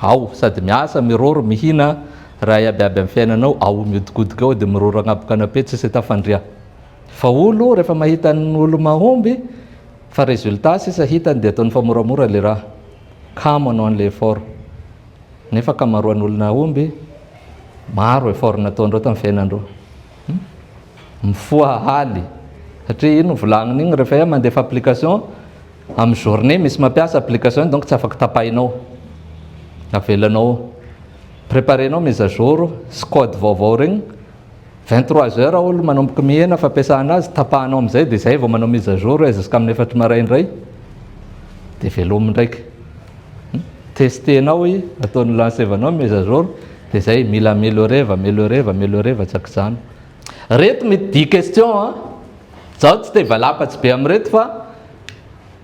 ao sady miasa miroro mihina raha iabiaby amin'ny fiainanao, ao miodikodika ao de miroro agnaby canapé tsy tafandria. Fa olo rehefa mahita ny olo mahomby fa résultat sisa hitany de ataony fa moramora le raha, kamo anao an'le effort, nefa kamaroan'ny olona omby maro effort nataondreo tamin'ny fiainandreo, mifoha haly, satria ino volagniny igny rehefa mandefa application amin'ny journée misy mampiasa application donc tsy afaka tapahinao, avelanao préparenao mise à jour sy code vaovao regny, 23 heures olo manomboka mihena fampiasana azy, tapahanao am'izay de zay vao manao mise à jour hoe jusqu'à amin'ny 4 maraindray de velomy ndraiky. testenao i ataony lancevanao mise à jour dia zay mila améliorer tsak zany reto mety 10 question a zaho tsy te valapatsy be am'reto fa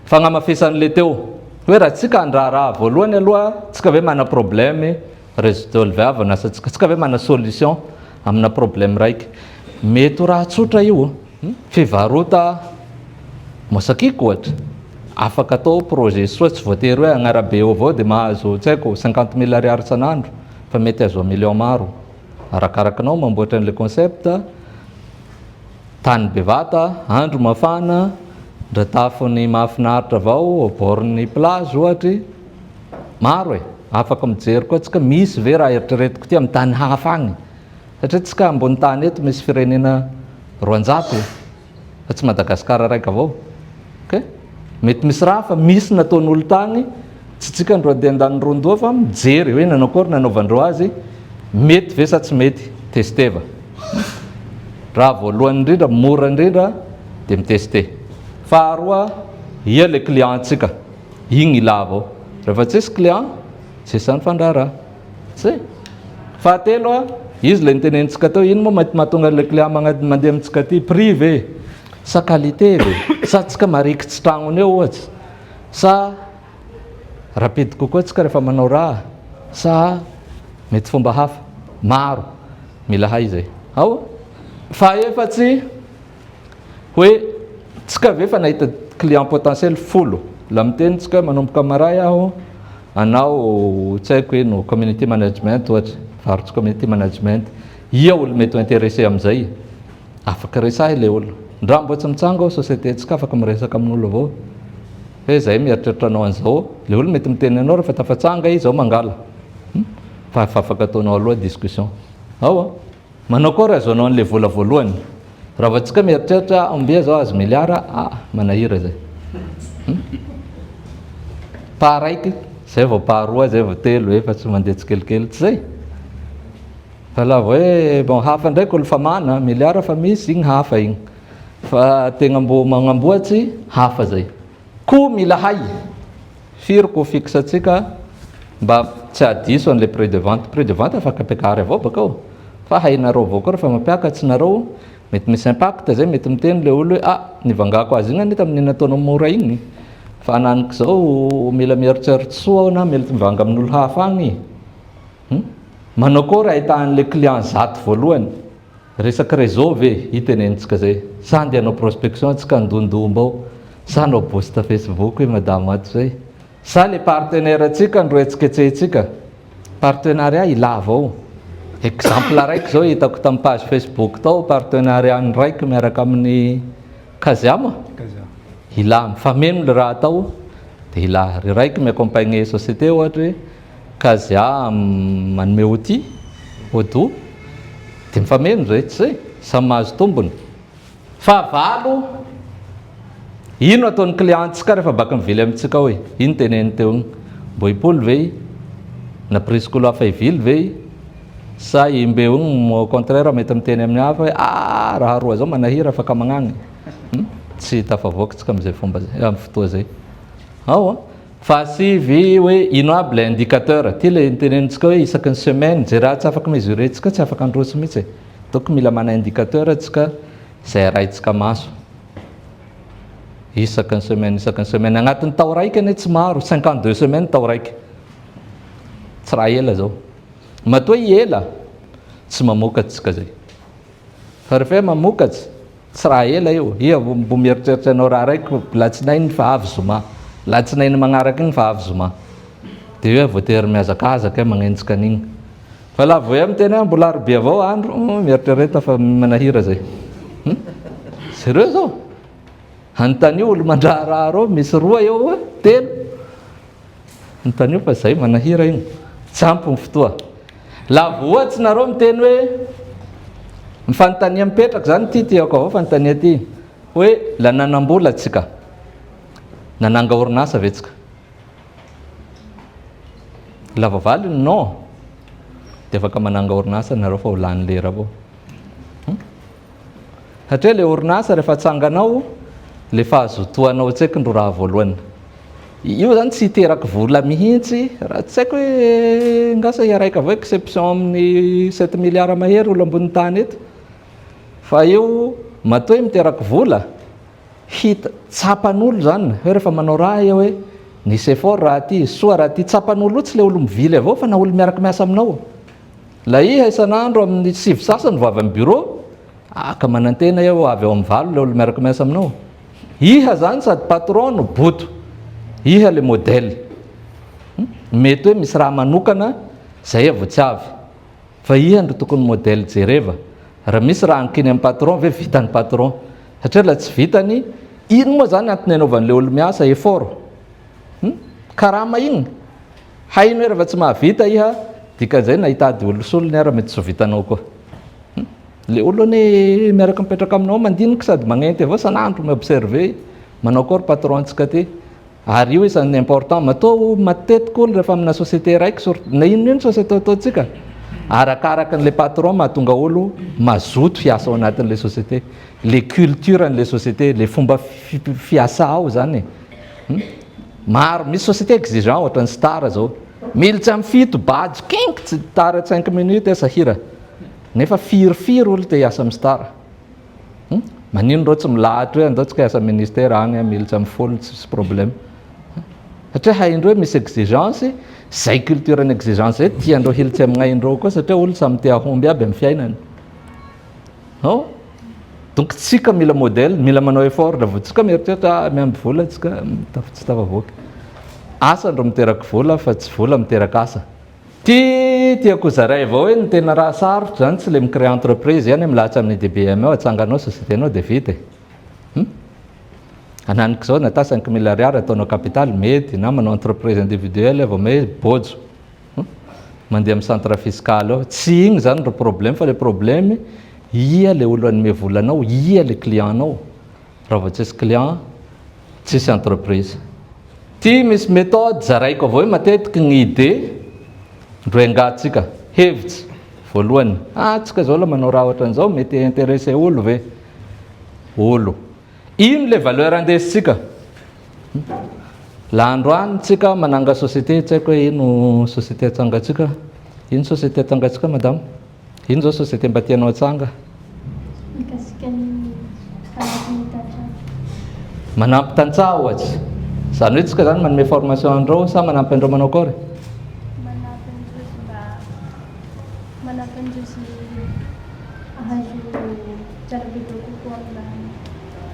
fagnamafesan'le teo hoe raha tsika andraraha voalohany aloha tsika ve mana problème résolvable asa tsika ve mana solution amina problème raiky mety ho raha tsotra io fivarota mosakiko ohatra afaka atao projet soa tsy voatery hoe agnarabe eo avao dia mahazo tsy haiko 50 000 ariary san'andro fa mety azo million maro arakarakanao mamboatra an'le concept tany bevata andro mafana ndra tafony mahafinaritra avao borny plage ohatra maro e afaka mijery koa tsika misy ve raha eritreretiko ty amin'ny tany hafa agny satria tsika ambony tany eto misy firenena 200 fa tsy Madagasikara raiky avao ok mety misy raha fa misy nataon'olo tany tsy tsika andro andeha andany rondoa fa mijery hoe nanakory nanaovandreo azy mety ve sa tsy mety testeva raha voalohany indrindra mora indrindra dia miteste faharoa ia le client tsika igny ila avao rehefa tsisy client tsisany fandraraha tsy fahatelo a izy le nitenenitsika teo ino moa mety mahatonga le client mandeha amintsika ty privé sa qualité ve sa tsika marikitsy tragnony eo ohatsy sa rapide kokoa tsika rehefa manao raha sa mety fomba hafa maro mila hay zay ao fahaefatsy hoe tsika ve fa nahita client potentiel folo la mitenitsika manomboka maray aho anao tsy haiko ino community management ohatra varotsy community management ia olo mety ho intéressé am'izay afaka resahy le olo ndra mbo tsy mitsanga ao société tsika afaka miresaka amin'olo avao hoe zay mieritreritra anao an'izao le olo mety miteny anao rehefa tafatsanga izy ao mangala fa afaka ataonao aloha discussion ao manao kory azonao an'le vola voalohany raha vao tsika mieritreritra ombia zao azo miliara manahira zay paharaiky zay vao paharoa zay vao telo efa tsy mandeha tsikelikely tsy zay fa laha vao hoe bon hafa ndraiky olo fa mana miliara fa misy igny hafa igny fa tegna mbo magnamboatsy hafa zay ko mila hay firy ko fixatsika mba tsy adiso an'le prix de vente afaka ampiakary avao bakao fa hainareo avao koa rehefa mampiakatsy nareo mety misy impact zay mety miteny le olo hoe nivangako azy igny anety amin'ny nataonao mora igny fa ananiko zao mila mieritreritra soa na mila mivanga amin'olo hafa agny manao kory ahitahan'le client zato voalohany resaky réseau ve itenenitsika zay sa andeha anao prospection tsika andondomba ao sa anao poste Facebook hoe madame ato zay sa le partenaire atsika andro etsiketsehitsika partenariat ila avao exemple raiky zao hitako tamin'ny page Facebook tao partenariat raiky miaraka amin'ny Kaziama ila mifameno le raha tao dia ila raiky miaccompagner société ohatra hoe Kazia manome outil odo dia mifameno zay tsy zay samy mahazo tombony fahavalo ino ataon'ny clientsika rehefa baka mivily amintsika hoe ino teneny teo igny mbo hipoly ve na priscolo hafa hivily ve sa imbeo igny au contraire mety miteny amin'ny hafa hoe raha roa zao manahira afaka magnagny tsy tafavoaka tsika am'izay fomba zay amin'ny fotoa zay ao fahasivy hoe ino aby le indicateur ty le nitenenitsika hoe isaky ny semaine zay raha tsy afaka mesurer tsika tsy afaka androso mihitsy donc mila mana indicateur tsika zay raitsika maso isaky ny semaine agnatin'ny tao raiky ane tsy maro 52 semaines tao raiky tsy raha ela zao matoa iela tsy mamokatsy tsika zay fa rehefa mamokatsy tsy raha ela io ia mbo mieritreritra anao raha raiky latsinainy fa avy zoma latsinainy magnaraka igny fa avy zoma dia hoe voatery miazakazaka magnenjika an'igny fa laha vao miteny hoe mbola arobe avao andro mieritrereta fa manahira zay sérieux zao antanio olo mandraha raha reo misy roa eo telo antanio fa zay manahira igny tsy ampy ny fotoa laha voatsy nareo miteny hoe mifanontania mipetraka zany ty tiako avao fanontania ty hoe la nanambola atsika nananga orinasa ve tsika la vavaly non dia afaka mananga orinasa nareo fa ho lany lera avao satria le orinasa rehefa tsanganao le fahazotoanao tsaiky ndro raha voalohany io zany tsy hiteraka vola mihitsy raha tsy haiko hoe ngasa iaraika avao exception amin'ny 7 milliards mahery olo ambony tany eto fa io matoa hoe miteraka vola hita tsapan'olo zany hoe rehefa manao raha io hoe nisy effort raha ty soa raha ty tsapan'olo tsy le olo mivily avao fa na olo miaraka miasa aminao la iha isan'andro amin'ny 7 sasany vao avy amin'ny bureau aka manantena eo avy eo amin'ny valo le olo miaraka miasa aminao iha zany sady patron no boto iha le modèle mety hoe misy raha manokana zay avo tsy avy fa iha ndro tokony modèle jereva raha misy raha ankiny amin'ny patron ve vitany patron satria la tsy vitany ino moa zany antony anaovan'le olo miasa effort karama igny hainy hoe rehefa tsy mahavita iha dikan'izay nahitady olo solony ara mety tsy vitanao koa le olo ny miaraka mipetraka aminao mandiniky sady magnenty avao san'andro miobserve manao kory patrontsika ty ary io isan'ny important matoa matetika olo rehefa amina société raiky na inonino société ataotsika arakaraka an'le patron mahatonga olo mazoto hiasa ao anatin'le société le culture an'le société le fomba fiasa ao zany maro misy société exigeant ohatran'ny star zao militsy amin'ny fito badge kinky tsy tara 5 minutes esa hira nefa firifiry olo te hiasa amin'ny star manino reo tsy milahatra hoe andaotsika hiasa ministère agny militsy amin'ny folo tsy problème satria haindreo misy exigence zay culture ny exigence zay tiandreo hilitsy amin'aindreo koa satria olo samy te ahomby aby amin'ny fiainany donc tsika mila modèle mila manao effort raha vao tsika mieritreritra miamby vola tsika tsy tafavoaka asandro miteraka vola fa tsy vola miteraka asa tiako zaray avao hoe ny tena raha sarotra zany tsy le micréer entreprise ihany milahatra amin'ny DBM ao atsanganao société anao dia vita ananiky zao nata 5 milliards ataonao capital mety na manao entreprise individuelle vao me bojo mandeha amin'ny centre fiscal ao tsy igny zany ro problème fa le problème ia le olo anome volanao ia le clientnao raha vao tsisy client tsisy entreprise ty misy méthode zaraiko avao hoe matetiky ny idée ndro engatsika hevitsy voalohany tsika zao la manao raha ohatran'izao mety intéressé olo ve olo ino le valeur andesitsika la androany tsika mananga société tsy haiko hoe ino société atsangatsika ino société atsangatsika madame ino zao société mba tianao atsanga manampy tantsaha ohatsy zany hoe tsika zany manome formation andreo sa manampy andreo manao kory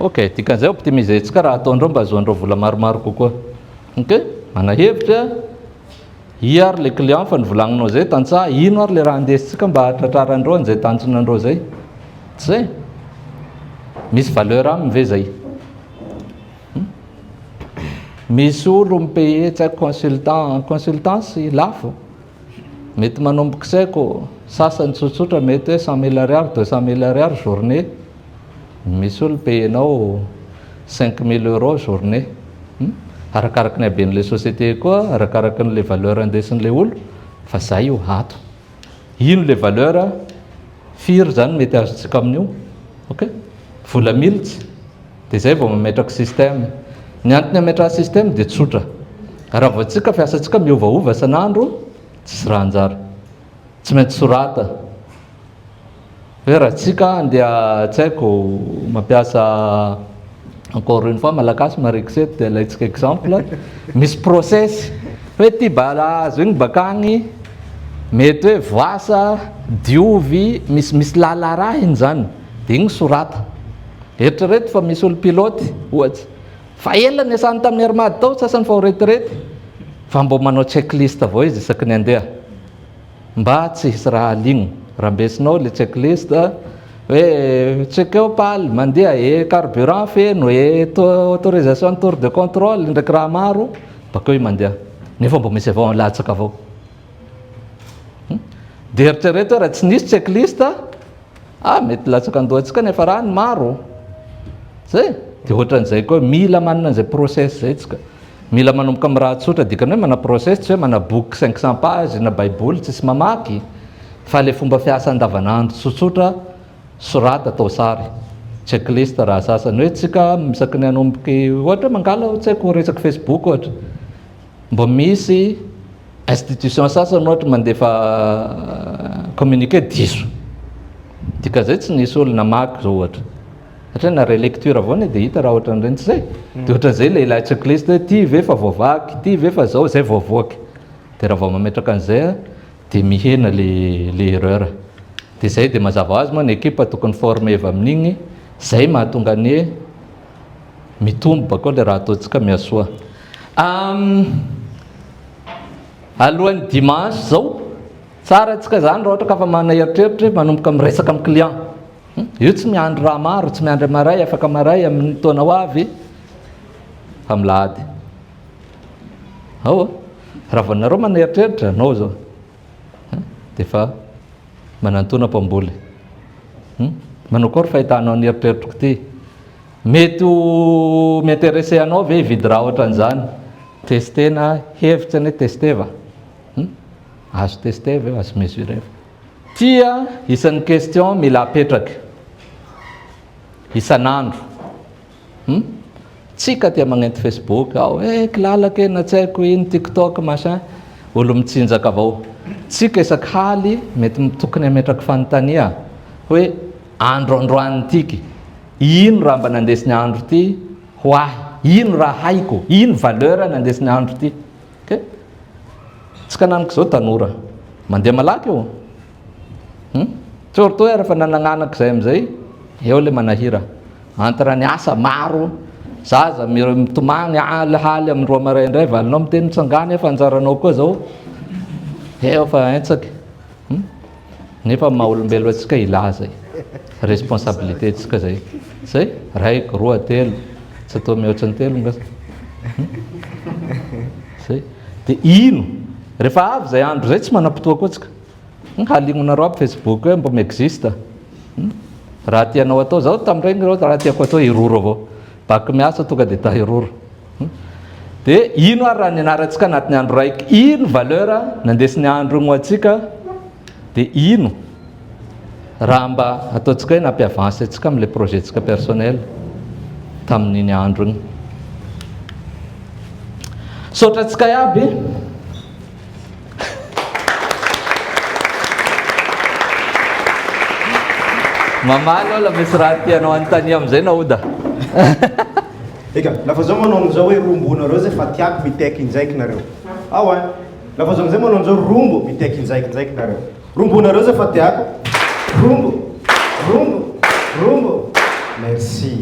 ok dikan'izay optimiser tsika raha ataondreo mba azoandreo vola maromaro kokoa ok manahevitra ia ary le client fa nivolagninao zay tantsaha ino ary le raha andesitsika mba hatratrarandreo an'izay tanjonandreo zay tsy zay misy valeur aminy ve zay misy olo mipaye tsy haiko consultance lafo mety manomboka saiko sasany tsotsotra mety hoe 100 000 ariary 200 000 ariary journée misy olo payenao 5 000 euros journée arakaraky ny haben'le société koa arakaraky n'le valeur andesin'le olo fa zay io ato ino le valeur firy zany mety azotsika amin'io ok vola militsy dia zay vao mametraka système ny antony ametraha système dia tsotra raha vao tsika fiasantsika miovaova san'andro tsisy raha anjara tsy maintsy sorata hoe raha tsika andeha tsy haiko mampiasa encore une fois malagasy marikisety dia alaitsika exemple misy process hoe ty azo igny bakagny mety hoe voasa diovy misy lala raha iny zany dia igny sorata eritrereto fa misy olo piloty ohatsy fa ela ny asany tamin'ny armady tao sasany fa ho retirety fa mbo manao checklist avao izy isaky ny andeha mba tsy hisy raha aligny raha mbesinao le checklist hoe tsekeo paly mandeha carburant feno autorisation tour de contrôle ndraiky raha maro bakeo mandeha nefa mbo misy avao latsaka avao dia eritrereto hoe raha tsy nisy checklist mety latsaka andohatsika nefa raha ny maro zay dia ohatran'izay koa mila manana an'izay process zay tsika mila manomboka amin'ny raha tsotra dikany hoe mana process tsy hoe mana boky 500 page na baiboly tsisy mamaky fa le fomba fiasa andavanandro tsotsotra sorata atao sary checklist raha sasany hoe tsika misaky ny anomboky ohatra mangala tsy haiko resaky Facebook ohatra mbo misy institution sasany ohatra mandefa communiqué diso dika zay tsy nisy olona maky zao ohatra satria na relecture avao dia hita raha ohatra nireny tsy zay dia ohatra zay lehilahy checklist hoe ty ve fa voavaky ty ve fa zao zay voavoaky dia raha vao mametraka an'izay dia mihena le erreur dia zay dia mazava azy moa ny ekipa tokony former avy amin'igny zay mahatonga ny hoe mitombo bakao le raha ataontsika miasoa alohan'ny dimanche zao tsara antsika zany raha ohatra ka fa manana eritreritra manomboka miresaka amin'ny client io tsy miandro raha maro tsy miandro maray afaka maray amin'ny taona ho avy fa milahady ao raha vao nareo manana eritreritra anao zao dia fa manantona mpamboly manao kory fahitanao ny eritreritiko ty mety ho m'intéressé anao ve hividy raha ohatran'izany teste na hevitra ny testeva azo testeva eo azo mesureva tia isan'ny question mila apetraka isan'andro tsika tia magnenty Facebook ao kilalaka na tsy haiko iny TikTok machin olo mitsinjaka avao tsika isaky haly mety tokony ametraka fanontania hoe androandroany tiky ino raha mba nandesiny andro ty ho ahy ino raha haiko ino valeur nandesiny andro ty ok tsika nanako zao tanora mandeha malaky io tsorto raha fa nanananako zay amizay eo le manahira entre ny asa maro zaza mitomagny haly amin'ny roa maraindray valinao miteny mitsangany efa anjaranao koa zao eo fa entsaky nefa maha-olombelo atsika ilazay responsabilité tsika zay zay raiko roa telo tsy atao mihoatra ny telo ngas zay dia ino rehefa avy zay andro zay tsy manam-potoa koa tsika halignonareo aby Facebook hoe mbo miexiste raha tianao atao zao tamin'ireny raha tiako atao iroro avao baky miasa tonga dia tahiroro dia ino ary raha ny anarantsika anatin'ny andro raiky ino valeur nandesiny andro igny ho atsika dia ino raha mba ataontsika hoe nampiavance atsika amin'ilay projettsika personnel tamin'iny andro igny sotratsika iaby mamaly ao la misy raha tianao anontania amizay na oda eka lafa zao manao an'izao hoe rombo nareo zay fa tiako mitaiky injaiky nareo awa lafa zao amizay manao an'izao rombo mitaiky injaiky nareo rombo nareo zay fa tiako rombo merci